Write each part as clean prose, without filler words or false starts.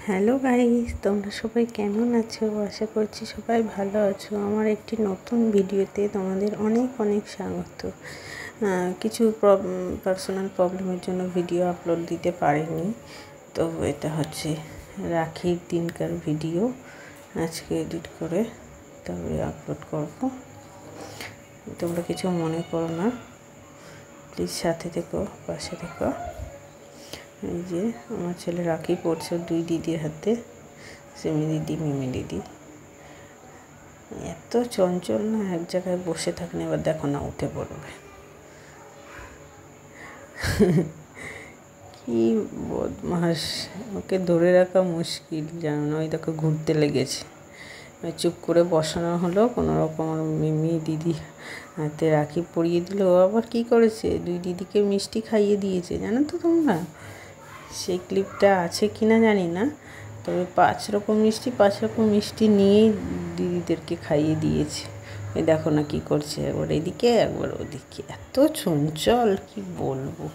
Hello guys, তোমরা সবাই কেমন আছো? আশা করছি সবাই ভালো আছো। আমার একটি নতুন ভিডিওতে তোমাদের অনেক অনেক স্বাগত। কিছু পার্সোনাল প্রবলেমের জন্য ভিডিও আপলোড দিতে পারিনি, তো এটা হচ্ছে রাখির দিনকার ভিডিও। আজকে এডিট করে তবে আপলোড করব। তোমরা কিছু মনে করো না, প্লিজ সাথে থেকো, পাশে থেকো। এই যে আমার ছেলে রাখি পড়ছে দুই দিদির হাতে, সেমি দিদি মিমি দিদি। এত চঞ্চল না, এক জায়গায় বসে থাকেন। এবার দেখো না, উঠে পড়বে। কি বদমাস, ওকে ধরে রাখা মুশকিল, জানো না। ওই দেখো ঘুরতে লেগেছে। চুপ করে বসানো হলো কোনো রকম। মিমি দিদি হাতে রাখি পরিয়ে দিল। ও আবার কী করেছে, দুই দিদিকে মিষ্টি খাইয়ে দিয়েছে, জানো তো তোমরা। সেই ক্লিপটা আছে কি না জানি না, তবে 5 রকম মিষ্টি নিয়েই দিদিদেরকে খাইয়ে দিয়েছে। এই দেখো না কী করছে, একবার এদিকে একবার ওদিকে। এত চঞ্চল, কি বলবো,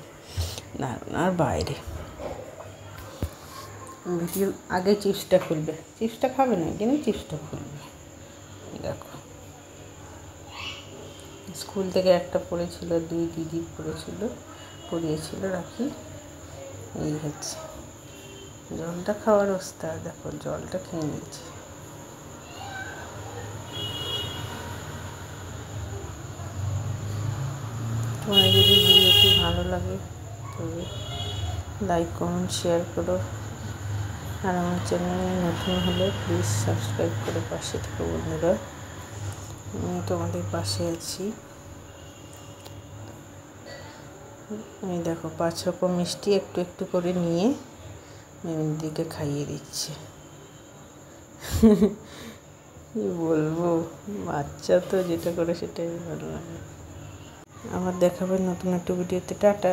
ধারণার বাইরে। ভিডিও আগে চিপসটা খুলবে, চিপসটা খাবে না কিন্তু চিপসটা খুলবে। দেখো, স্কুল থেকে একটা পড়েছিল, দুই দিদি পড়িয়েছিল রাখি। এই হচ্ছে জলটা খাওয়ার অবস্থা। দেখো জলটা খেয়ে নিয়েছে। তোমার যদি ভিডিওটি ভালো লাগে তবে লাইক কমেন্ট শেয়ার করো। আর আমার চ্যানেলে নতুন হলে প্লিজ সাবস্ক্রাইব করে পাশে থেকো বন্ধুরা। আমি তোমাদের পাশে আছি। আমি দেখো 5 রকম মিষ্টি একটু একটু করে নিয়ে দিদিকে খাইয়ে দিচ্ছে। কি বলবো, বাচ্চা তো যেটা করে সেটাই ভালো লাগে। আবার দেখাবে নতুন একটা ভিডিওতে। টাটা।